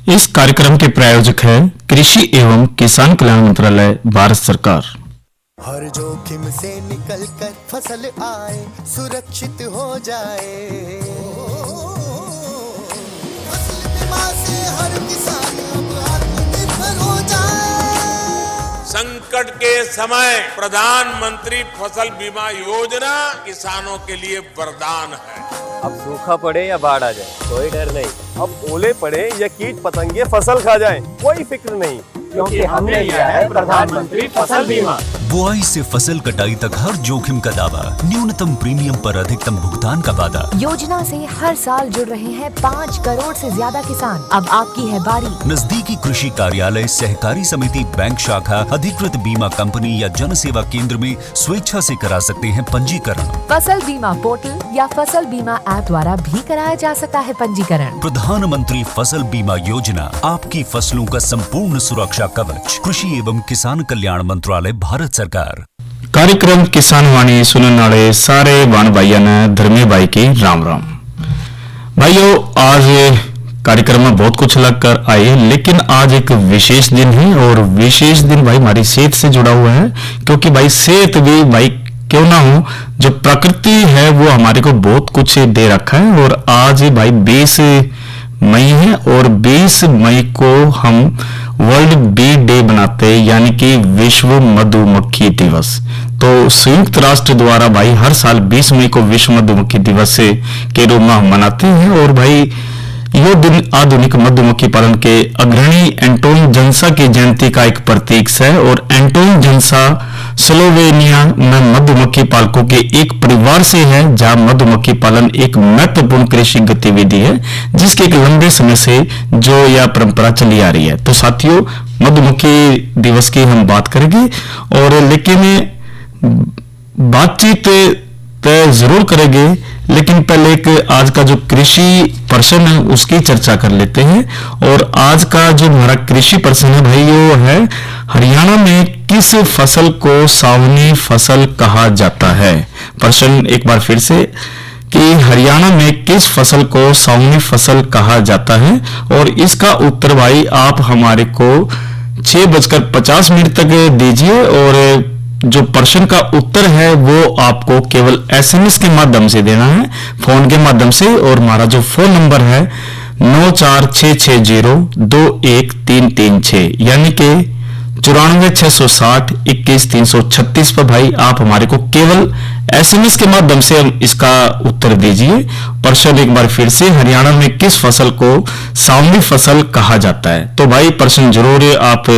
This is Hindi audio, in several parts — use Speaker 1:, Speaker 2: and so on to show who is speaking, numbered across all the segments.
Speaker 1: इस कार्यक्रम के प्रायोजक है कृषि एवं किसान कल्याण मंत्रालय, भारत सरकार।
Speaker 2: हर जोखिम से निकल कर फसल आए, सुरक्षित हो जाए। फसल बीमा से हर किसान अब आत्मनिर्भर हो जाए।
Speaker 3: संकट के समय प्रधानमंत्री फसल बीमा योजना किसानों के लिए वरदान है।
Speaker 4: अब सूखा पड़े या बाढ़ आ जाए, कोई डर नहीं। अब ओले पड़े या कीट पतंगे फसल खा जाए, कोई फिक्र नहीं, क्योंकि हमने लिया है प्रधानमंत्री फसल बीमा।
Speaker 5: बुआई से फसल कटाई तक हर जोखिम का दावा, न्यूनतम प्रीमियम पर अधिकतम भुगतान का वादा।
Speaker 6: योजना से हर साल जुड़ रहे हैं 5 करोड़ से ज्यादा किसान। अब आपकी है बारी।
Speaker 5: नजदीकी कृषि कार्यालय, सहकारी समिति, बैंक शाखा, अधिकृत बीमा कंपनी या जन सेवा केंद्र में स्वेच्छा से करा सकते हैं पंजीकरण।
Speaker 6: फसल बीमा पोर्टल या फसल बीमा ऐप द्वारा भी कराया जा सकता है पंजीकरण।
Speaker 5: प्रधानमंत्री फसल बीमा योजना, आपकी फसलों का संपूर्ण सुरक्षा कवच। कृषि एवं किसान कल्याण मंत्रालय, भारत सरकार।
Speaker 1: कार्यक्रम किसान वाणी सुनने वाले सारे बाण भाइयों ने धर्मी भाई की राम राम। भाइयों, आज कार्यक्रम में बहुत कुछ लग कर आए, लेकिन आज एक विशेष दिन है और विशेष दिन भाई हमारी सेहत से जुड़ा हुआ है, क्योंकि भाई सेहत भी भाई क्यों ना हो, जो प्रकृति है वो हमारे को बहुत कुछ दे रखा है। और आज भाई 20 मई है और 20 मई को हम वर्ल्ड बी डे बनाते हैं, यानी कि विश्व मधुमक्खी दिवस। तो संयुक्त राष्ट्र द्वारा भाई हर साल 20 मई को विश्व मधुमक्खी दिवस के रूप में हम मनाते हैं। और भाई यह दिन आधुनिक मधुमक्खी पालन के अग्रणी एंटोन जनसा की जयंती का एक प्रतीक है। और एंटोन जनसा स्लोवेनिया में मधुमक्खी पालकों के एक परिवार से है, जहां मधुमक्खी पालन एक महत्वपूर्ण कृषि गतिविधि है, जिसके एक लंबे समय से जो यह परंपरा चली आ रही है। तो साथियों, मधुमक्खी दिवस की हम बात करेंगे, और लेकिन बातचीत तय जरूर करेंगे, लेकिन पहले एक आज का जो कृषि पर्सन है उसकी चर्चा कर लेते हैं। और आज का जो हमारा कृषि पर्सन है भाई, वो है हरियाणा में किस फसल को सावनी फसल कहा जाता है। प्रश्न एक बार फिर से कि हरियाणा में किस फसल को सावनी फसल कहा जाता है, और इसका उत्तर भाई आप हमारे को 6:50 तक दीजिए। और जो प्रश्न का उत्तर है वो आपको केवल एसएमएस के माध्यम से देना है, फोन के माध्यम से। और हमारा जो फोन नंबर है 9466021336, यानी कि 9466021336 पर भाई आप हमारे को केवल एसएमएस के माध्यम से इसका उत्तर दीजिए। प्रश्न एक बार फिर से, हरियाणा में किस फसल को सावनी फसल कहा जाता है। तो भाई प्रश्न जरूर आप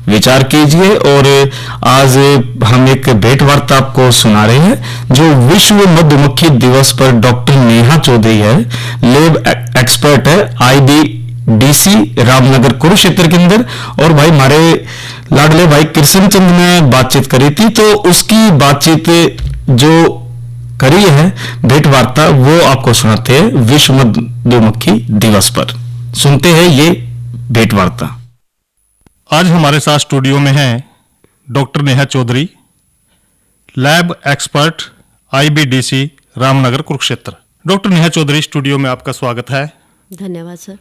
Speaker 1: विचार कीजिए। और आज हम एक भेंट वार्ता आपको सुना रहे हैं, जो विश्व मधुमक्खी दिवस पर डॉक्टर नेहा चौधरी है, लेब एक्सपर्ट है, IBDC रामनगर कुरुक्षेत्र के अंदर। और भाई हमारे लाडले भाई कृष्ण चंद ने बातचीत करी थी, तो उसकी बातचीत जो करी है भेंट वार्ता, वो आपको सुनाते हैं विश्व मधुमक्खी दिवस पर। सुनते हैं ये भेंट वार्ता।
Speaker 7: आज हमारे साथ स्टूडियो में हैं doctor Neha Chaudhary, lab expert, IBDC Ramnagar Kurukshetra. Doctor Neha Chaudhary, studio में आपका स्वागत है।
Speaker 8: धन्यवाद सर।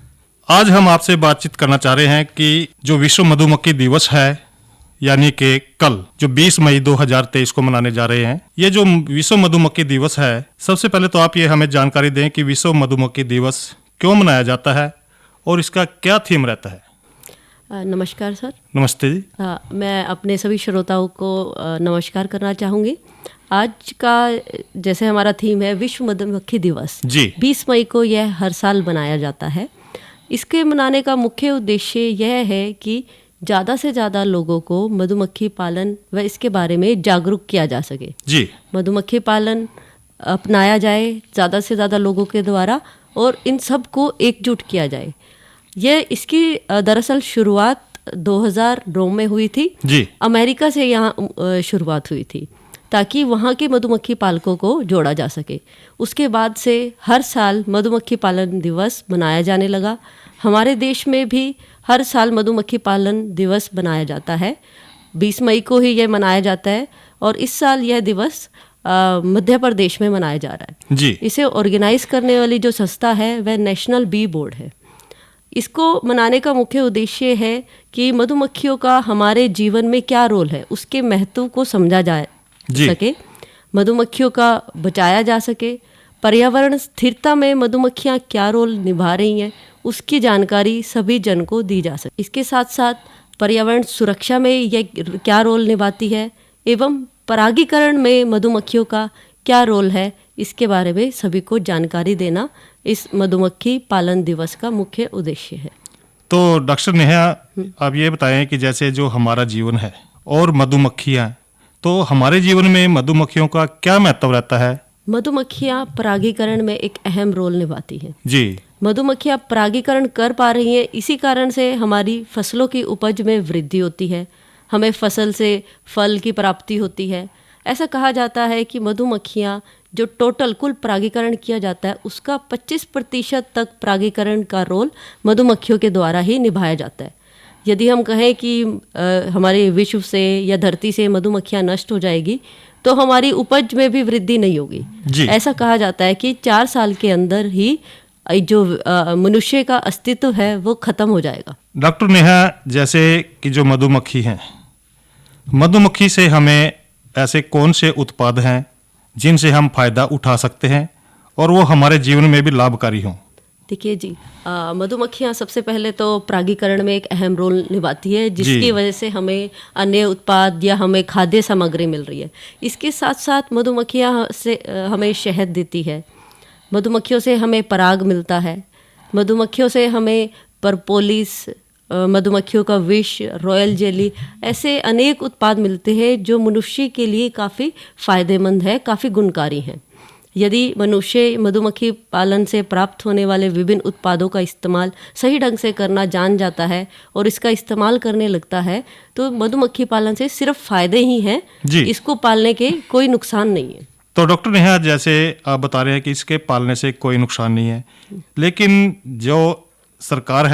Speaker 7: आज हम आपसे बातचीत करना चाह रहे हैं कि जो विश्व मधुमक्खी दिवस है, यानी कि कल जो 20 मई 2023 को मनाने जा रहे हैं, ये जो विश्व मधुमक्खी दिवस है, सबसे पहले तो आप ये हमें जानकारी दें कि विश्व मधुमक्खी दिवस क्यों मनाया जाता है और इसका क्या थीम रहता है।
Speaker 8: नमस्कार सर।
Speaker 7: नमस्ते जी।
Speaker 8: मैं अपने सभी श्रोताओं को नमस्कार करना चाहूँगी। आज का जैसे हमारा थीम है विश्व मधुमक्खी दिवस
Speaker 7: जी,
Speaker 8: 20 मई को यह हर साल मनाया जाता है। इसके मनाने का मुख्य उद्देश्य यह है कि ज़्यादा से ज़्यादा लोगों को मधुमक्खी पालन व इसके बारे में जागरूक किया जा सके
Speaker 7: जी।
Speaker 8: मधुमक्खी पालन अपनाया जाए ज़्यादा से ज़्यादा लोगों के द्वारा, और इन सब को एकजुट किया जाए। यह इसकी दरअसल शुरुआत 2009 में हुई थी
Speaker 7: जी।
Speaker 8: अमेरिका से यहाँ शुरुआत हुई थी, ताकि वहाँ के मधुमक्खी पालकों को जोड़ा जा सके। उसके बाद से हर साल मधुमक्खी पालन दिवस मनाया जाने लगा। हमारे देश में भी हर साल मधुमक्खी पालन दिवस मनाया जाता है। 20 मई को ही यह मनाया जाता है, और इस साल यह दिवस मध्य प्रदेश में मनाया जा रहा है
Speaker 7: जी।
Speaker 8: इसे ऑर्गेनाइज करने वाली जो संस्था है वह नेशनल बी बोर्ड है। इसको मनाने का मुख्य उद्देश्य है कि मधुमक्खियों का हमारे जीवन में क्या रोल है, उसके महत्व को समझा जा सके, मधुमक्खियों का बचाया जा सके, पर्यावरण स्थिरता में मधुमक्खियाँ क्या रोल निभा रही हैं उसकी जानकारी सभी जन को दी जा सके। इसके साथ साथ पर्यावरण सुरक्षा में यह क्या रोल निभाती है एवं परागीकरण में मधुमक्खियों का क्या रोल है, इसके बारे में सभी को जानकारी देना इस मधुमक्खी पालन दिवस का मुख्य उद्देश्य है।
Speaker 7: तो डॉक्टर नेहा, आप ये बताएं कि जैसे जो हमारा जीवन है और मधुमक्खियाँ, तो हमारे जीवन में मधुमक्खियों का क्या महत्व रहता है?
Speaker 8: मधुमक्खियाँ परागीकरण में एक अहम रोल निभाती हैं
Speaker 7: जी।
Speaker 8: मधुमक्खियाँ परागीकरण कर पा रही हैं, इसी कारण से हमारी फसलों की उपज में वृद्धि होती है, हमें फसल से फल की प्राप्ति होती है। ऐसा कहा जाता है कि मधुमक्खियाँ जो टोटल कुल परागीकरण किया जाता है उसका 25% तक परागीकरण का रोल मधुमक्खियों के द्वारा ही निभाया जाता है। यदि हम कहें कि हमारे विश्व से या धरती से मधुमक्खियाँ नष्ट हो जाएगी तो हमारी उपज में भी वृद्धि नहीं होगी। ऐसा कहा जाता है कि 4 साल के अंदर ही जो मनुष्य का अस्तित्व है वो खत्म हो जाएगा।
Speaker 7: डॉक्टर नेहा, जैसे कि जो मधुमक्खी हैं, मधुमक्खी से हमें ऐसे कौन से उत्पाद हैं जिनसे हम फायदा उठा सकते हैं और वो हमारे जीवन में भी लाभकारी हों?
Speaker 8: देखिए जी, मधुमक्खियाँ सबसे पहले तो परागीकरण में एक अहम रोल निभाती है, जिसकी वजह से हमें अन्य उत्पाद या हमें खाद्य सामग्री मिल रही है। इसके साथ साथ मधुमक्खियाँ से हमें शहद देती है, मधुमक्खियों से हमें पराग मिलता है, मधुमक्खियों से हमें परपोलिस, मधुमक्खियों का विष, रॉयल जेली, ऐसे अनेक उत्पाद मिलते हैं जो मनुष्य के लिए काफ़ी फायदेमंद है, काफ़ी गुणकारी हैं। यदि मनुष्य मधुमक्खी पालन से प्राप्त होने वाले विभिन्न उत्पादों का इस्तेमाल सही ढंग से करना जान जाता है और इसका इस्तेमाल करने लगता है तो मधुमक्खी पालन से सिर्फ फायदे ही हैं, इसको पालने के कोई नुकसान नहीं है।
Speaker 7: तो डॉक्टर नेहा, जैसे आप बता रहे हैं कि इसके पालने से कोई नुकसान नहीं है, लेकिन जो सरकार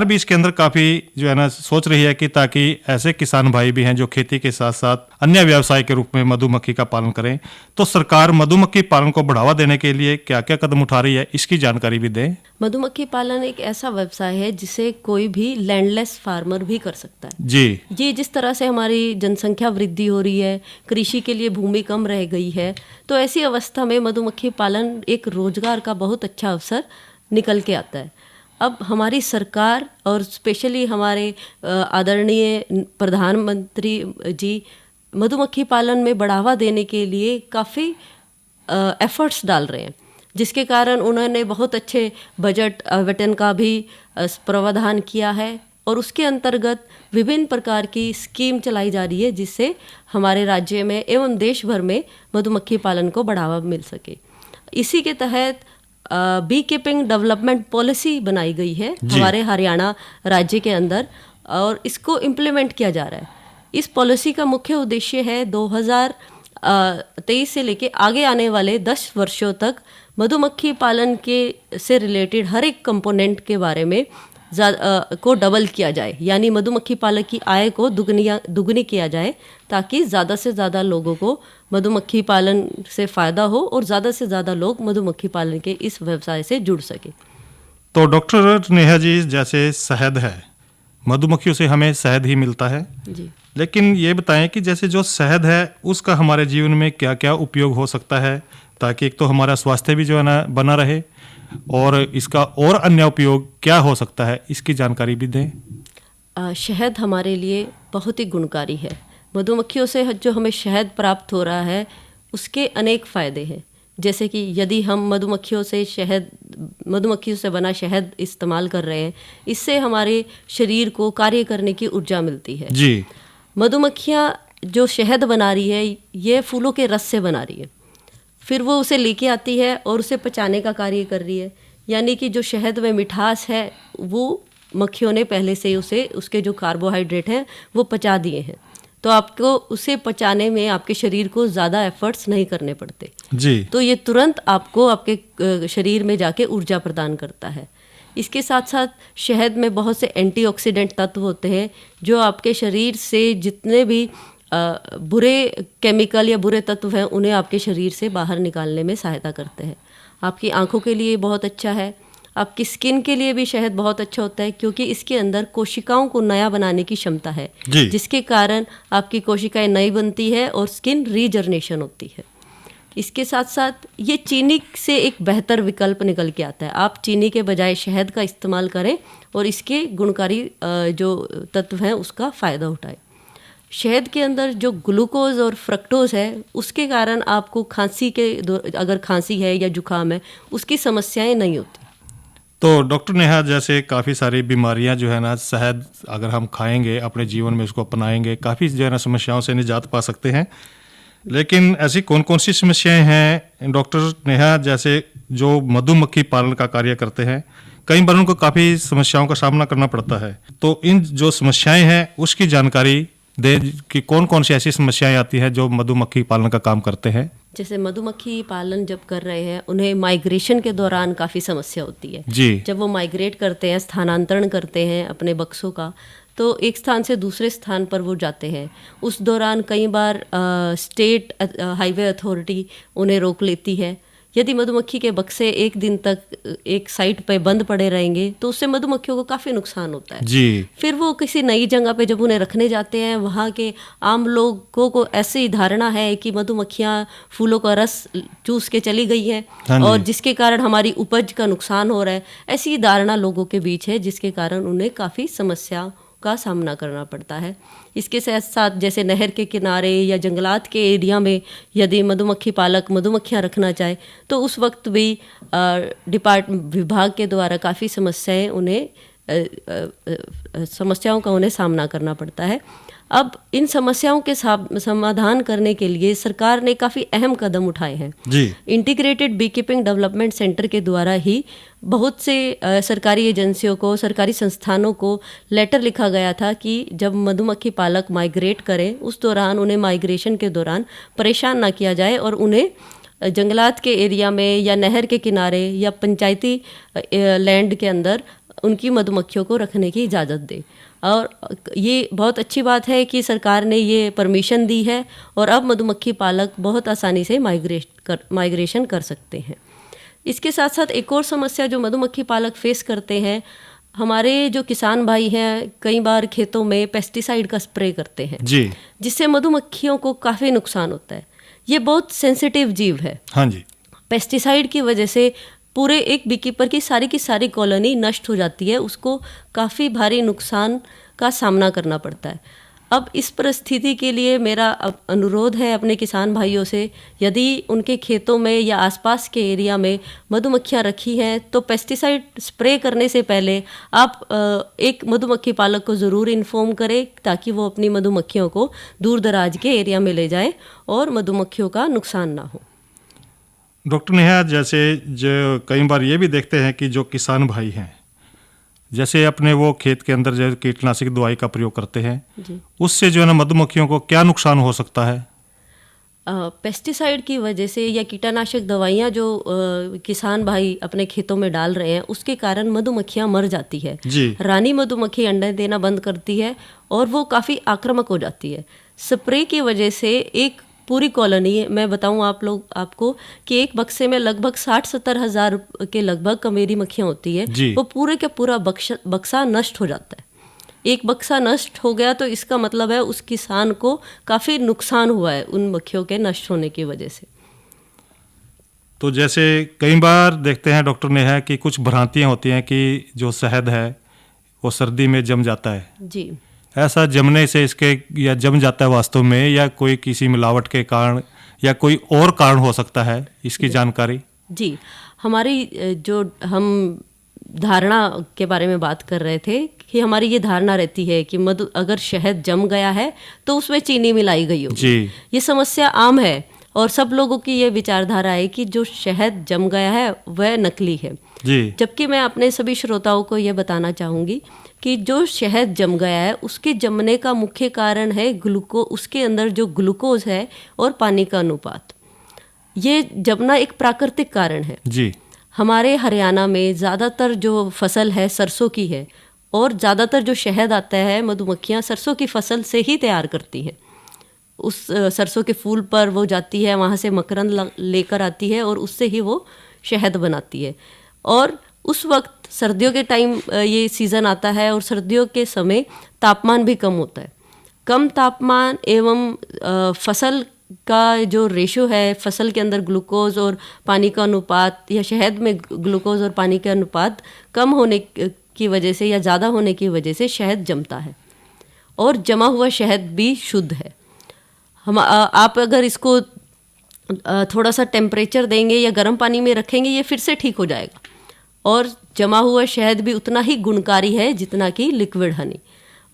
Speaker 7: भी इसके अंदर काफी जो है ना सोच रही है कि ताकि ऐसे किसान भाई भी हैं जो खेती के साथ साथ अन्य व्यवसाय के रूप में मधुमक्खी का पालन करें, तो सरकार मधुमक्खी पालन को बढ़ावा देने के लिए क्या क्या कदम उठा रही है, इसकी जानकारी भी दें।
Speaker 8: मधुमक्खी पालन एक ऐसा व्यवसाय है जिसे कोई भी लैंडलेस फार्मर भी कर सकता है।
Speaker 7: जी।
Speaker 8: ये जिस तरह से हमारी जनसंख्या वृद्धि हो रही है, कृषि के लिए भूमि कम रह गई है, तो ऐसी अवस्था में मधुमक्खी पालन एक रोजगार का बहुत अच्छा अवसर निकल के आता है। अब हमारी सरकार और स्पेशली हमारे आदरणीय प्रधानमंत्री जी मधुमक्खी पालन में बढ़ावा देने के लिए काफ़ी एफर्ट्स डाल रहे हैं, जिसके कारण उन्होंने बहुत अच्छे बजट आवंटन का भी प्रावधान किया है और उसके अंतर्गत विभिन्न प्रकार की स्कीम चलाई जा रही है जिससे हमारे राज्य में एवं देश भर में मधुमक्खी पालन को बढ़ावा मिल सके। इसी के तहत बी कीपिंग डेवलपमेंट पॉलिसी बनाई गई है हमारे हरियाणा राज्य के अंदर और इसको इम्प्लीमेंट किया जा रहा है। इस पॉलिसी का मुख्य उद्देश्य है 2023 से लेके आगे आने वाले 10 वर्षों तक मधुमक्खी पालन के से रिलेटेड हर एक कंपोनेंट के बारे में को डबल किया जाए, यानी मधुमक्खी पालक की आय को दुगनी किया जाए ताकि ज़्यादा से ज़्यादा लोगों को मधुमक्खी पालन से फ़ायदा हो और ज़्यादा से ज़्यादा लोग मधुमक्खी पालन के इस व्यवसाय से जुड़ सके।
Speaker 7: तो डॉक्टर नेहा जी, जैसे शहद है, मधुमक्खियों से हमें शहद ही मिलता है
Speaker 8: जी,
Speaker 7: लेकिन ये बताएं कि जैसे जो शहद है उसका हमारे जीवन में क्या क्या उपयोग हो सकता है ताकि एक तो हमारा स्वास्थ्य भी जो है ना बना रहे और इसका और अन्य उपयोग क्या हो सकता है, इसकी जानकारी भी दें।
Speaker 8: शहद हमारे लिए बहुत ही गुणकारी है। मधुमक्खियों से जो हमें शहद प्राप्त हो रहा है उसके अनेक फ़ायदे हैं, जैसे कि यदि हम मधुमक्खियों से बना शहद इस्तेमाल कर रहे हैं, इससे हमारे शरीर को कार्य करने की ऊर्जा मिलती है।
Speaker 7: जी।
Speaker 8: मधुमक्खियाँ जो शहद बना रही है ये फूलों के रस से बना रही है, फिर वो उसे लेके आती है और उसे पचाने का कार्य कर रही है, यानी कि जो शहद में मिठास है वो मक्खियों ने पहले से ही उसके जो कार्बोहाइड्रेट हैं वो पचा दिए हैं, तो आपको उसे पचाने में आपके शरीर को ज़्यादा एफर्ट्स नहीं करने पड़ते
Speaker 7: जी।
Speaker 8: तो ये तुरंत आपको आपके शरीर में जाके ऊर्जा प्रदान करता है। इसके साथ साथ शहद में बहुत से एंटीऑक्सीडेंट तत्व होते हैं जो आपके शरीर से जितने भी बुरे केमिकल या बुरे तत्व हैं उन्हें आपके शरीर से बाहर निकालने में सहायता करते हैं। आपकी आंखों के लिए बहुत अच्छा है, आपकी स्किन के लिए भी शहद बहुत अच्छा होता है, क्योंकि इसके अंदर कोशिकाओं को नया बनाने की क्षमता है,
Speaker 7: जी।
Speaker 8: जिसके कारण आपकी कोशिकाएं नई बनती है और स्किन रीजनरेशन होती है। इसके साथ साथ ये चीनी से एक बेहतर विकल्प निकल के आता है। आप चीनी के बजाय शहद का इस्तेमाल करें और इसके गुणकारी जो तत्व हैं उसका फ़ायदा उठाएं। शहद के अंदर जो ग्लूकोज और फ्रक्टोज है, उसके कारण आपको अगर खांसी है या जुकाम है, उसकी समस्याएं नहीं होती।
Speaker 7: तो डॉक्टर नेहा, जैसे काफ़ी सारी बीमारियां जो है ना, शहद अगर हम खाएंगे, अपने जीवन में उसको अपनाएंगे, काफ़ी जो है ना समस्याओं से निजात पा सकते हैं। लेकिन ऐसी कौन कौन सी समस्याएं हैं डॉक्टर नेहा, जैसे जो मधुमक्खी पालन का कार्य करते हैं, कई बार उनको काफ़ी समस्याओं का सामना करना पड़ता है, तो इन जो समस्याएं हैं उसकी जानकारी दे कि कौन कौन सी ऐसी समस्याएं आती हैं जो मधुमक्खी पालन का काम करते हैं।
Speaker 8: जैसे मधुमक्खी पालन जब कर रहे हैं, उन्हें माइग्रेशन के दौरान काफ़ी समस्या होती है
Speaker 7: जी।
Speaker 8: जब वो माइग्रेट करते हैं, स्थानांतरण करते हैं अपने बक्सों का, तो एक स्थान से दूसरे स्थान पर वो जाते हैं। उस दौरान कई बार स्टेट हाईवे अथॉरिटी उन्हें रोक लेती है। यदि मधुमक्खी के बक्से एक दिन तक एक साइट पे बंद पड़े रहेंगे तो उससे मधुमक्खियों को काफ़ी नुकसान होता है
Speaker 7: जी।
Speaker 8: फिर वो किसी नई जगह पे जब उन्हें रखने जाते हैं, वहाँ के आम लोगों को ऐसी धारणा है कि मधुमक्खियाँ फूलों का रस चूस के चली गई हैं
Speaker 7: हाँ जी।
Speaker 8: और जिसके कारण हमारी उपज का नुकसान हो रहा है। ऐसी धारणा लोगों के बीच है, जिसके कारण उन्हें काफ़ी समस्या का सामना करना पड़ता है। इसके साथ साथ जैसे नहर के किनारे या जंगलात के एरिया में यदि मधुमक्खी पालक मधुमक्खियाँ रखना चाहे तो उस वक्त भी विभाग के द्वारा काफ़ी समस्याओं का उन्हें सामना करना पड़ता है। अब इन समस्याओं के समाधान करने के लिए सरकार ने काफ़ी अहम कदम उठाए हैं
Speaker 7: जी।
Speaker 8: Integrated bee keeping development centre के द्वारा ही बहुत से सरकारी एजेंसियों को, सरकारी संस्थानों को लेटर लिखा गया था कि जब मधुमक्खी पालक माइग्रेट करें उस दौरान उन्हें माइग्रेशन के दौरान परेशान ना किया जाए और उन्हें जंगलात के एरिया में या नहर के किनारे या पंचायती लैंड के अंदर उनकी मधुमक्खियों को रखने की इजाज़त दे। और ये बहुत अच्छी बात है कि सरकार ने ये परमिशन दी है और अब मधुमक्खी पालक बहुत आसानी से माइग्रेशन कर सकते हैं। इसके साथ साथ एक और समस्या जो मधुमक्खी पालक फेस करते हैं, हमारे जो किसान भाई हैं कई बार खेतों में पेस्टिसाइड का स्प्रे करते हैं
Speaker 7: जी।
Speaker 8: जिससे मधुमक्खियों को काफ़ी नुकसान होता है। ये बहुत सेंसिटिव जीव है।
Speaker 7: हाँ जी।
Speaker 8: पेस्टिसाइड की वजह से पूरे एक बीकीपर की सारी कॉलोनी नष्ट हो जाती है, उसको काफ़ी भारी नुकसान का सामना करना पड़ता है। अब इस परिस्थिति के लिए मेरा अनुरोध है अपने किसान भाइयों से, यदि उनके खेतों में या आसपास के एरिया में मधुमक्खियाँ रखी हैं तो पेस्टिसाइड स्प्रे करने से पहले आप एक मधुमक्खी पालक को ज़रूर इन्फॉर्म करें ताकि वो अपनी मधुमक्खियों को दूर दराज के एरिया में ले जाए और मधुमक्खियों का नुकसान ना हो।
Speaker 7: डॉक्टर नेहा, जैसे जो कई बार ये भी देखते हैं कि जो किसान भाई हैं जैसे अपने वो खेत के अंदर जो कीटनाशक दवाई का प्रयोग करते हैं
Speaker 8: जी।
Speaker 7: उससे जो है ना मधुमक्खियों को क्या नुकसान हो सकता है?
Speaker 8: पेस्टिसाइड की वजह से या कीटनाशक दवाइयाँ जो किसान भाई अपने खेतों में डाल रहे हैं उसके कारण मधुमक्खियाँ मर जाती है
Speaker 7: जी।
Speaker 8: रानी मधुमक्खी अंडे देना बंद करती है और वो काफ़ी आक्रामक हो जाती है। स्प्रे की वजह से एक पूरी कॉलोनी, मैं बताऊं आपको कि एक बक्से में लगभग 60-70 हज़ार के लगभग कमेरी मक्खियाँ होती है, वो पूरे का पूरा बक्सा नष्ट हो जाता है। एक बक्सा नष्ट हो गया तो इसका मतलब है उस किसान को काफ़ी नुकसान हुआ है उन मक्खियों के नष्ट होने की वजह से।
Speaker 7: तो जैसे कई बार देखते हैं डॉक्टर नेहा कि कुछ भ्रांतियाँ होती हैं कि जो शहद है वो सर्दी में जम जाता है।
Speaker 8: जी।
Speaker 7: ऐसा जमने से इसके या जम जाता है वास्तव में, या कोई किसी मिलावट के कारण या कोई और कारण हो सकता है, इसकी जानकारी?
Speaker 8: जी, हमारी जो हम धारणा के बारे में बात कर रहे थे कि हमारी ये धारणा रहती है कि अगर शहद जम गया है तो उसमें चीनी मिलाई गई होगी।
Speaker 7: जी।
Speaker 8: ये समस्या आम है और सब लोगों की ये विचारधारा है कि जो शहद जम गया है वह नकली है।
Speaker 7: जी।
Speaker 8: जबकि मैं अपने सभी श्रोताओं को ये बताना चाहूँगी कि जो शहद जम गया है उसके जमने का मुख्य कारण है उसके अंदर जो ग्लूकोज है और पानी का अनुपात। ये जमना एक प्राकृतिक कारण है।
Speaker 7: जी।
Speaker 8: हमारे हरियाणा में ज़्यादातर जो फसल है सरसों की है और ज़्यादातर जो शहद आता है मधुमक्खियाँ सरसों की फसल से ही तैयार करती हैं। उस सरसों के फूल पर वो जाती है, वहाँ से मकरंद लेकर आती है और उससे ही वो शहद बनाती है। और उस वक्त सर्दियों के टाइम ये सीज़न आता है और सर्दियों के समय तापमान भी कम होता है। कम तापमान एवं फसल का जो रेशो है, फसल के अंदर ग्लूकोज और पानी का अनुपात या शहद में ग्लूकोज और पानी का अनुपात कम होने की वजह से या ज़्यादा होने की वजह से शहद जमता है और जमा हुआ शहद भी शुद्ध है। आप अगर इसको थोड़ा सा टेम्परेचर देंगे या गर्म पानी में रखेंगे, ये फिर से ठीक हो जाएगा और जमा हुआ शहद भी उतना ही गुणकारी है जितना कि लिक्विड हनी।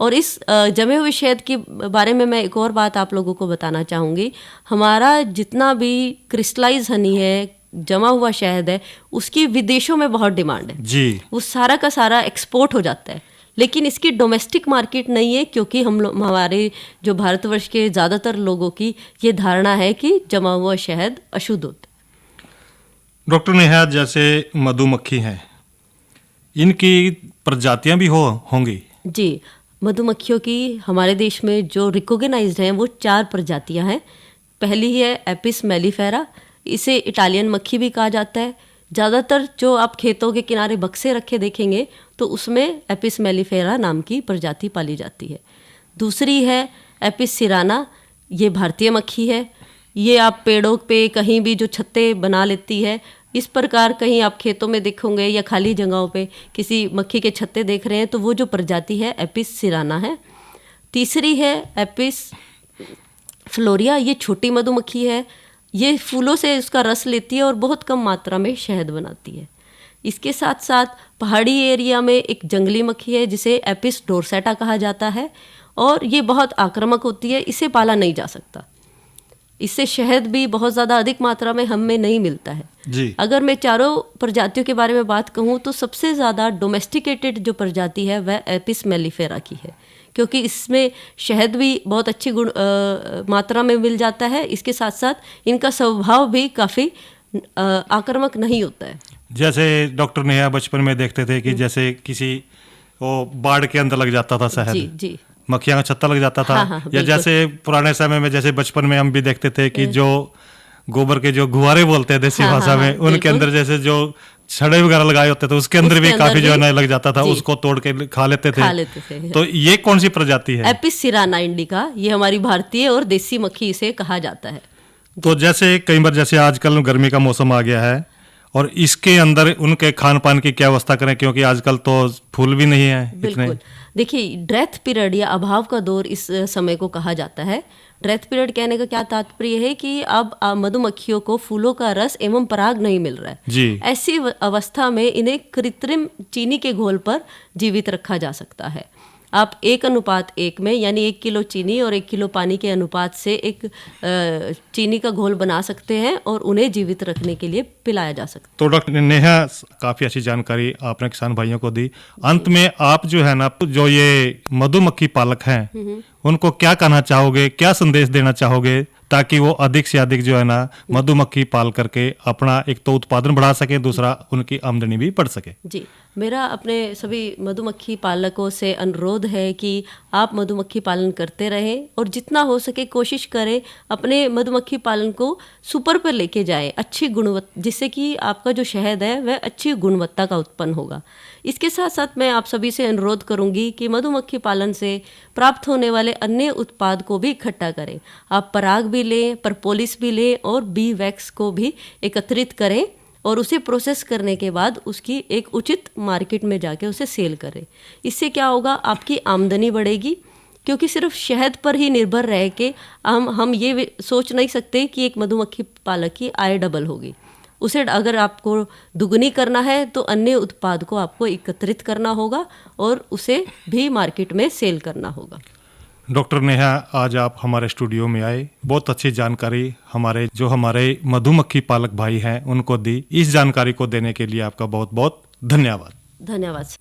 Speaker 8: और इस जमे हुए शहद के बारे में मैं एक और बात आप लोगों को बताना चाहूँगी। हमारा जितना भी क्रिस्टलाइज हनी है, जमा हुआ शहद है, उसकी विदेशों में बहुत डिमांड है
Speaker 7: जी।
Speaker 8: वो सारा का सारा एक्सपोर्ट हो जाता है, लेकिन इसकी डोमेस्टिक मार्केट नहीं है, क्योंकि हमारे जो भारतवर्ष के ज़्यादातर लोगों की ये धारणा है कि जमा हुआ शहद अशुद्ध होता है।
Speaker 7: डॉक्टर नेहा, जैसे मधुमक्खी हैं, इनकी प्रजातियां भी होंगी?
Speaker 8: जी, मधुमक्खियों की हमारे देश में जो रिकॉग्नाइज्ड हैं वो 4 प्रजातियां हैं। पहली है एपिस मेलिफेरा, इसे इटालियन मक्खी भी कहा जाता है। ज़्यादातर जो आप खेतों के किनारे बक्से रखे देखेंगे तो उसमें एपिस मेलिफेरा नाम की प्रजाति पाली जाती है। दूसरी है एपिस सिराना, ये भारतीय मक्खी है। ये आप पेड़ों पे कहीं भी जो छत्ते बना लेती है, इस प्रकार कहीं आप खेतों में देखोगे या खाली जगहों पे किसी मक्खी के छत्ते देख रहे हैं तो वो जो प्रजाति है एपिस सिराना है। तीसरी है एपिस फ्लोरिया, ये छोटी मधुमक्खी है। ये फूलों से उसका रस लेती है और बहुत कम मात्रा में शहद बनाती है। इसके साथ साथ पहाड़ी एरिया में एक जंगली मक्खी है जिसे एपिस डोरसेटा कहा जाता है और ये बहुत आक्रामक होती है, इसे पाला नहीं जा सकता। इससे शहद भी बहुत ज़्यादा अधिक मात्रा में हमें नहीं मिलता है
Speaker 7: जी।
Speaker 8: अगर मैं चारों प्रजातियों के बारे में बात कहूँ तो सबसे ज़्यादा डोमेस्टिकेटेड जो प्रजाति है वह एपिस मेलिफेरा की है, क्योंकि इसमें शहद भी बहुत अच्छी मात्रा में मिल जाता है। इसके साथ साथ इनका स्वभाव भी काफ़ी आक्रामक नहीं होता है।
Speaker 7: जैसे डॉक्टर नेहा बचपन में देखते थे कि जैसे किसी वो बाड़ के अंदर लग जाता था शहद,
Speaker 8: जी जी,
Speaker 7: मक्खियाँ का छत्ता लग जाता था।
Speaker 8: हाँ,
Speaker 7: या जैसे पुराने समय में जैसे बचपन में हम भी देखते थे कि जो गोबर के जो गुहारे बोलते हैं देसी भाषा में, उनके अंदर जैसे जो छड़े वगैरह लगाए होते थे उसके अंदर भी काफी जो है ना लग जाता था, उसको तोड़ के खा लेते थे। तो ये कौन सी प्रजाति है?
Speaker 8: एपिस सिराना इंडिका, ये हमारी भारतीय और देसी मक्खी इसे कहा जाता है।
Speaker 7: तो जैसे कई बार जैसे आजकल गर्मी का मौसम आ गया है और इसके अंदर उनके खान पान की क्या व्यवस्था करें, क्योंकि आजकल तो फूल भी नहीं है इतने।
Speaker 8: बिल्कुल, देखिए ड्रेथ पीरियड या अभाव का दौर इस समय को कहा जाता है। ड्रेथ पीरियड कहने का क्या तात्पर्य है कि अब मधुमक्खियों को फूलों का रस एवं पराग नहीं मिल रहा है
Speaker 7: जी।
Speaker 8: ऐसी अवस्था में इन्हें कृत्रिम चीनी के घोल पर जीवित रखा जा सकता है। आप 1:1 में यानी 1 किलो चीनी और 1 किलो पानी के अनुपात से एक चीनी का घोल बना सकते हैं और उन्हें जीवित रखने के लिए पिलाया जा सकता है।
Speaker 7: तो डॉक्टर नेहा, काफी अच्छी जानकारी आपने किसान भाइयों को दी। अंत में आप जो है ना, जो ये मधुमक्खी पालक हैं उनको क्या कहना चाहोगे, क्या संदेश देना चाहोगे ताकि वो अधिक से अधिक जो है ना मधुमक्खी पाल करके अपना एक तो उत्पादन बढ़ा सके, दूसरा उनकी आमदनी भी बढ़ सके?
Speaker 8: जी, मेरा अपने सभी मधुमक्खी पालकों से अनुरोध है कि आप मधुमक्खी पालन करते रहें और जितना हो सके कोशिश करें अपने मधुमक्खी पालन को सुपर पर लेके जाएं, अच्छी गुणवत्ता, जिससे कि आपका जो शहद है वह अच्छी गुणवत्ता का उत्पन्न होगा। इसके साथ साथ मैं आप सभी से अनुरोध करूंगी कि मधुमक्खी पालन से प्राप्त होने वाले अन्य उत्पाद को भी इकट्ठा करें। आप पराग भी लें, परपोलिस भी लें और बी वैक्स को भी एकत्रित करें और उसे प्रोसेस करने के बाद उसकी एक उचित मार्केट में जाके उसे सेल करें। इससे क्या होगा, आपकी आमदनी बढ़ेगी, क्योंकि सिर्फ शहद पर ही निर्भर रह के हम ये सोच नहीं सकते कि एक मधुमक्खी पालक की आय डबल होगी। उसे अगर आपको दुगनी करना है तो अन्य उत्पाद को आपको एकत्रित करना होगा और उसे भी मार्केट में सेल करना होगा।
Speaker 7: डॉक्टर नेहा, आज आप हमारे स्टूडियो में आए, बहुत अच्छी जानकारी हमारे मधुमक्खी पालक भाई हैं उनको दी। इस जानकारी को देने के लिए आपका बहुत बहुत धन्यवाद।
Speaker 8: धन्यवाद।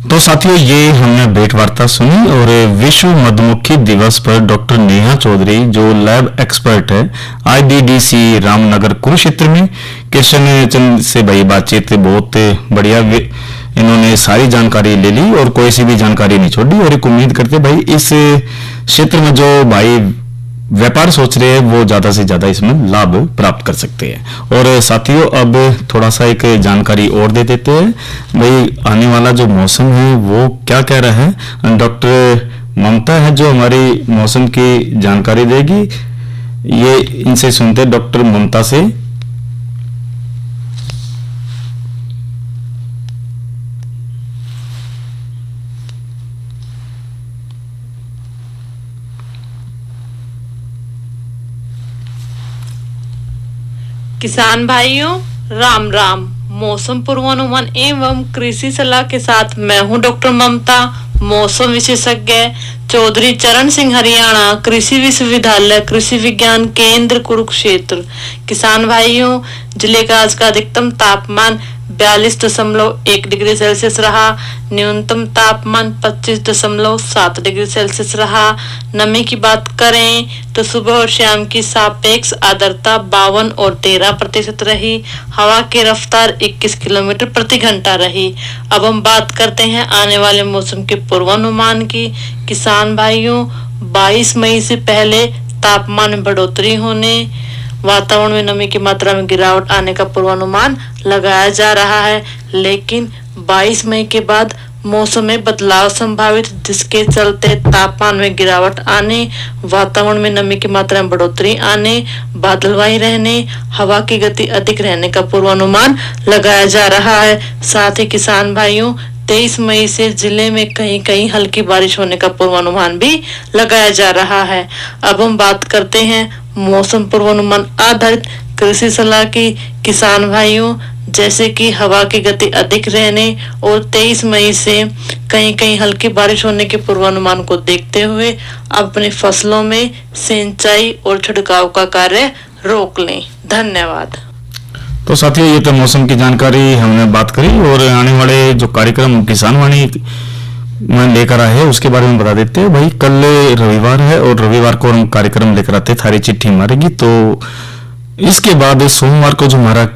Speaker 1: तो साथियों, ये हमने भेंट वार्ता सुनी और विश्व मधुमक्खी दिवस पर डॉक्टर नेहा चौधरी जो लैब एक्सपर्ट है IDDC रामनगर कुरुक्षेत्र में, किशन चंद से भाई बातचीत बहुत बढ़िया, इन्होंने सारी जानकारी ले ली और कोई सी भी जानकारी नहीं छोड़ी। और एक उम्मीद करते भाई इस क्षेत्र में जो भाई व्यापार सोच रहे हैं वो ज्यादा से ज्यादा इसमें लाभ प्राप्त कर सकते हैं। और साथियों अब थोड़ा सा एक जानकारी और दे देते हैं भाई, आने वाला जो मौसम है वो क्या कह रहा है। डॉक्टर ममता है जो हमारी मौसम की जानकारी देगी, ये इनसे सुनते हैं डॉक्टर ममता से।
Speaker 9: किसान भाइयों राम राम। मौसम पूर्वानुमान एवं कृषि सलाह के साथ मैं हूं डॉक्टर ममता, मौसम विशेषज्ञ, चौधरी चरण सिंह, हरियाणा कृषि विश्वविद्यालय कृषि विज्ञान केंद्र कुरुक्षेत्र। किसान भाइयों, जिले का आज का अधिकतम तापमान 42.1 डिग्री सेल्सियस रहा। न्यूनतम तापमान 25.7 डिग्री सेल्सियस रहा। नमी की बात करें तो सुबह और शाम की सापेक्ष आर्द्रता 52 और 13% रही। हवा की रफ्तार 21 किलोमीटर प्रति घंटा रही। अब हम बात करते हैं आने वाले मौसम के पूर्वानुमान की। किसान भाइयों, 22 मई से पहले तापमान में बढ़ोतरी होने, वातावरण में नमी की मात्रा में गिरावट आने का पूर्वानुमान लगाया जा रहा है, लेकिन 22 मई के बाद मौसम में बदलाव संभावित, जिसके चलते तापमान में गिरावट आने, वातावरण में नमी की मात्रा में बढ़ोतरी आने, बादलवाई रहने, हवा की गति अधिक रहने का पूर्वानुमान लगाया जा रहा है। साथ ही किसान भाइयों, 23 मई से जिले में कहीं कहीं हल्की बारिश होने का पूर्वानुमान भी लगाया जा रहा है। अब हम बात करते हैं मौसम पूर्वानुमान आधारित कृषि सलाह की। किसान भाइयों, जैसे कि हवा की गति अधिक रहने और 23 मई से कहीं कहीं हल्की बारिश होने के पूर्वानुमान को देखते हुए अपनी फसलों में सिंचाई और छिड़काव का कार्य रोक लें। धन्यवाद।
Speaker 1: तो साथियों, ये तो मौसम की जानकारी हमने बात करी, और आने वाले जो कार्यक्रम किसान वाणी में लेकर आए हैं उसके बारे में बता देते हैं। भाई कल रविवार है और रविवार को हम कार्यक्रम लेकर आते थारी चिट्ठी मारेगी, तो इसके बाद सोमवार को जो हमारा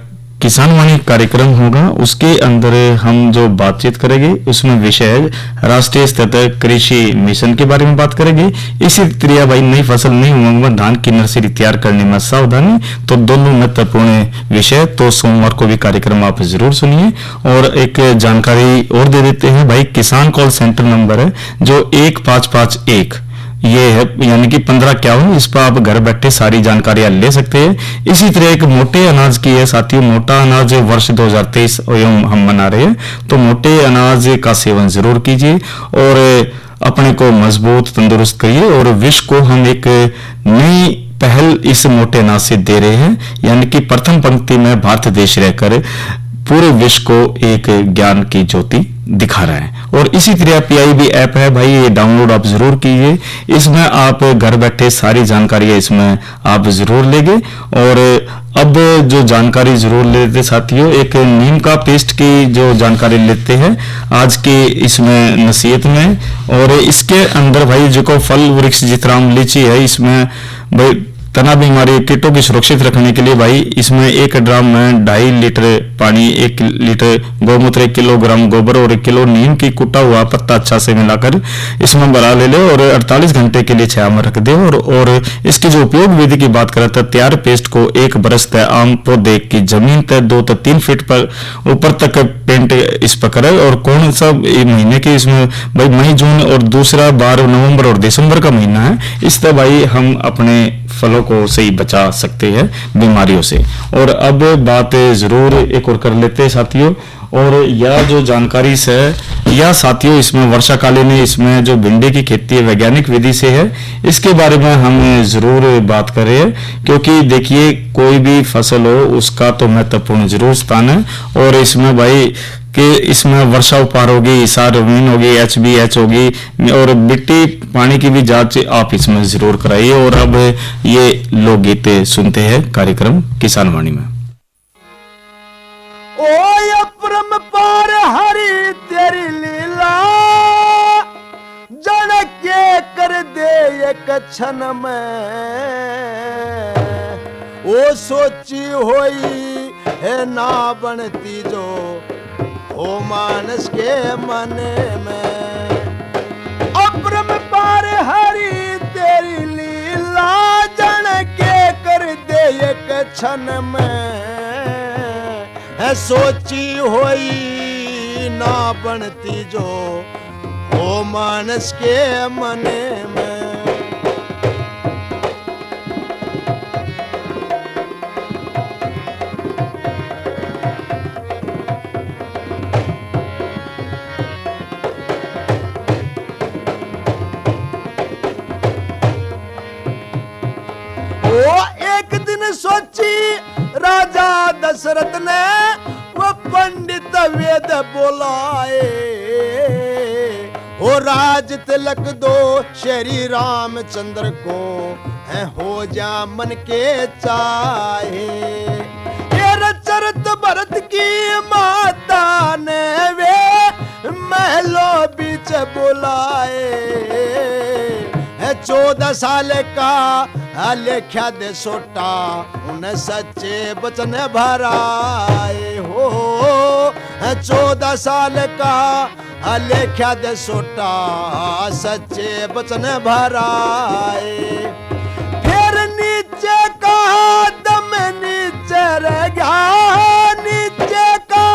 Speaker 1: किसान वाणी कार्यक्रम होगा उसके अंदर हम जो बातचीत करेंगे उसमें विषय है राष्ट्रीय स्तर कृषि मिशन के बारे में बात करेंगे। इसी तरह भाई नई फसल नई उमंग में धान की नर्सरी तैयार करने में सावधानी, तो दोनों महत्वपूर्ण विषय। तो सोमवार को भी कार्यक्रम आप जरूर सुनिए। और एक जानकारी और दे देते हैं भाई, किसान कॉल सेंटर नंबर है जो 1551 ये है, यानी कि 1551, इस पर आप घर बैठे सारी जानकारियां ले सकते हैं। इसी तरह एक मोटे अनाज की है साथियों, मोटा अनाज वर्ष 2023 हम मना रहे हैं, तो मोटे अनाज का सेवन जरूर कीजिए और अपने को मजबूत तंदुरुस्त करिए। और विश्व को हम एक नई पहल इस मोटे अनाज से दे रहे हैं, यानी कि प्रथम पंक्ति में भारत देश रहकर पूरे विश्व को एक ज्ञान की ज्योति दिखा रहा है। और इसी तरह PIB ऐप है भाई, ये डाउनलोड आप जरूर कीजिए। इसमें आप घर बैठे सारी जानकारियां इसमें आप जरूर लेंगे। और अब जो जानकारी जरूर लेते साथियों, एक नीम का पेस्ट की जो जानकारी लेते हैं आज के इसमें नसीहत में। और इसके अंदर भाई जो को फल वृक्ष जितराम लीची है, इसमें भाई तना बीमारी कीटों की सुरक्षित रखने के लिए भाई इसमें 1 ड्राम में 2.5 लीटर पानी, 1 लीटर गौमूत्र, 1 किलोग्राम गोबर और 1 किलो नीम की कुटा हुआ पत्ता अच्छा से मिलाकर इसमें भरा ले लो और 48 घंटे के लिए छाया में रख दे। और इसकी जो उपयोग विधि की बात करें तो तैयार पेस्ट को 1 बरस तय आम पौधे की जमीन तय 2 से 3 फीट पर ऊपर तक पेंट इस पर करे। और कौन सा महीने की इसमें भाई मई जून और दूसरा 12 नवंबर और दिसंबर का महीना है, इस तरह भाई हम अपने फलों को सही बचा सकते हैं बीमारियों से। और अब बात जरूर एक और कर लेते हैं साथियों, और यह जो जानकारी से या साथियों इसमें वर्षाकालीन इसमें जो भिंडी की खेती वैज्ञानिक विधि से है, इसके बारे में हम जरूर बात करें, क्योंकि देखिए कोई भी फसल हो उसका तो महत्वपूर्ण जरूर स्थान है। और इसमें भाई कि इसमें वर्षा उपहार होगी, सारवीन होगी, HBH होगी और मिट्टी पानी की भी जांच आप इसमें जरूर कराइए। और अब ये लोकगीत सुनते हैं कार्यक्रम किसान वाणी में।
Speaker 2: ओ अपरम पार हरि तेरी लीला, जन के कर दे एक क्षण में, ओ सोची होई है ना बनती जो ओ मानस के मन में। अपरम पार हरि तेरी लीला, एक क्षण में है सोची होई ना बनती जो हो मानस के मने में। सोची राजा दशरथ ने वो पंडित वेद बोलाए, हो राज तिलक दो श्री रामचंद्र को है हो जा मन के चाहे। चरत भरत की माता ने वे महलों बीच बुलाए, 14 साल का लेख्या दे सोटा उन्हें सच्चे बचन भराए हो। 14 साल का लेख्या दे सोटा सच्चे बचन भराए। फिर नीचे का दम नीचे रह गया, नीचे का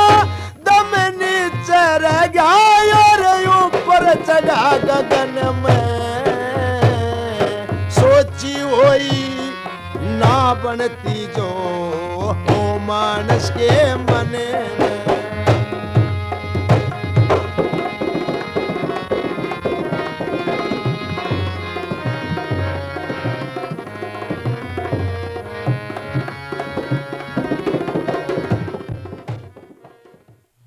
Speaker 2: दम नीचे रह गया और ऊपर चढ़ा गगन में। सोची होई ना बनती जो हो मानस के मने में।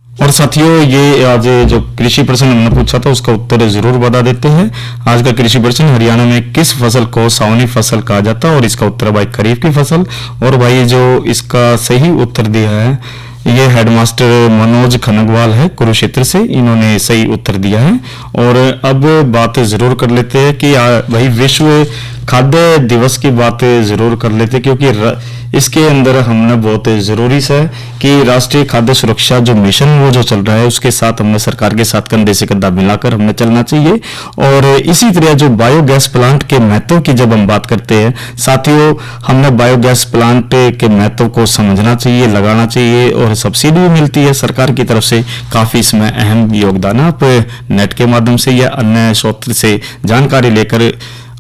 Speaker 1: और साथियों, ये आज जो कृषि प्रश्न हमने पूछा था उसका उत्तर जरूर बता देते हैं। आज का कृषि प्रश्न, हरियाणा में किस फसल को सावनी फसल कहा जाता है? और इसका उत्तर भाई खरीफ की फसल। और भाई जो इसका सही उत्तर दिया है ये हेडमास्टर मनोज खनगवाल है कुरुक्षेत्र से, इन्होंने सही उत्तर दिया है। और अब बात जरूर कर लेते हैं कि भाई विश्व खाद्य दिवस की बात जरूर कर लेते हैं, क्योंकि इसके अंदर हमने बहुत जरूरी है कि राष्ट्रीय खाद्य सुरक्षा जो मिशन वो जो चल रहा है उसके साथ हमने सरकार के साथ कंधे से कंधा मिलाकर हमने चलना चाहिए। और इसी तरह जो बायोगैस प्लांट के महत्व की जब हम बात करते हैं साथियों, हमने बायोगैस प्लांट के महत्व को समझना चाहिए, लगाना चाहिए। और सब्सिडी भी मिलती है सरकार की तरफ से, काफी इसमें अहम योगदान है। आप नेट के माध्यम से या अन्य स्रोत से जानकारी लेकर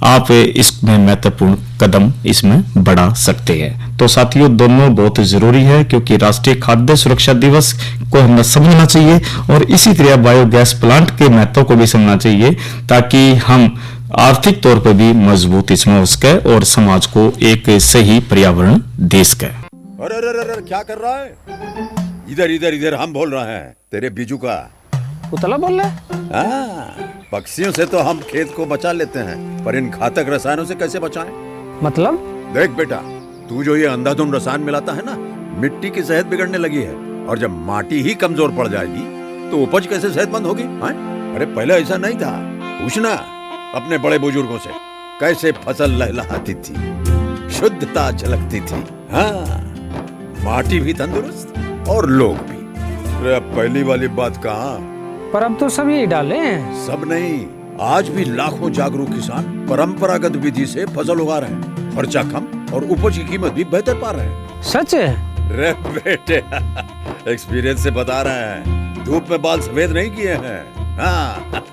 Speaker 1: आप इसमें महत्वपूर्ण कदम इसमें बढ़ा सकते हैं। तो साथियों, दोनों बहुत जरूरी है, क्योंकि राष्ट्रीय खाद्य सुरक्षा दिवस को हमें समझना चाहिए और इसी तरह बायोगैस प्लांट के महत्व को भी समझना चाहिए, ताकि हम आर्थिक तौर पर भी मजबूत इसमें हो सके और समाज को एक सही पर्यावरण दे सके।
Speaker 10: अरे क्या कर रहा है? इधर इधर इधर हम बोल रहे हैं तेरे बीजू का।
Speaker 11: पुतला बोल रहा
Speaker 10: है? पक्षियों से तो हम खेत को बचा लेते हैं, पर इन घातक रसायनों से कैसे बचाएं?
Speaker 11: मतलब?
Speaker 10: देख बेटा, तू जो ये अंधाधुंध रसायन मिलाता है ना, मिट्टी की सेहत बिगड़ने लगी है। और जब माटी ही कमजोर पड़ जाएगी तो उपज कैसे सेहतमंद होगी? अरे पहले ऐसा नहीं था। पूछना अपने बड़े बुजुर्गों से, कैसे फसल लहलहाती थी, शुद्धता झलकती थी। हाँ, माटी भी तंदुरुस्त और लोग भी। पहली वाली बात कहाँ?
Speaker 11: पर अब तो सब यही डाले हैं।
Speaker 10: सब नहीं, आज भी लाखों जागरूक किसान परंपरागत विधि से फसल उगा रहे हैं। खर्चा कम और उपज की कीमत भी बेहतर पा रहे हैं।
Speaker 11: सच है?
Speaker 10: रे बेटे, एक्सपीरियंस से बता रहे हैं, धूप में बाल सफेद नहीं किए हैं। हाँ।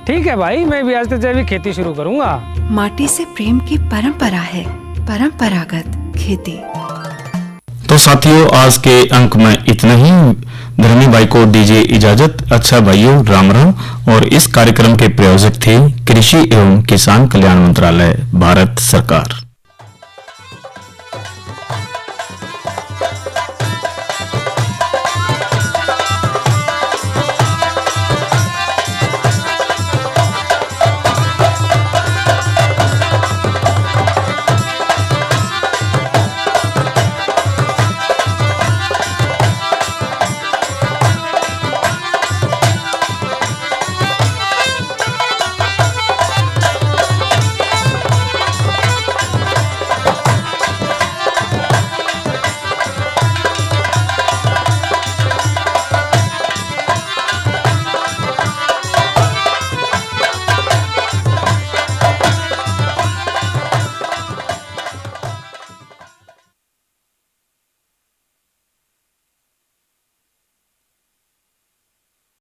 Speaker 11: ठीक है भाई, मैं भी आज से जैविक खेती शुरू करूंगा।
Speaker 12: माटी से प्रेम की परंपरा है, परंपरागत खेती।
Speaker 1: तो साथियों, आज के अंक में इतना ही। धर्मी भाई को दीजिए इजाजत। अच्छा भाइयों, राम राम। और इस कार्यक्रम के प्रायोजक थे कृषि एवं किसान कल्याण मंत्रालय, भारत सरकार।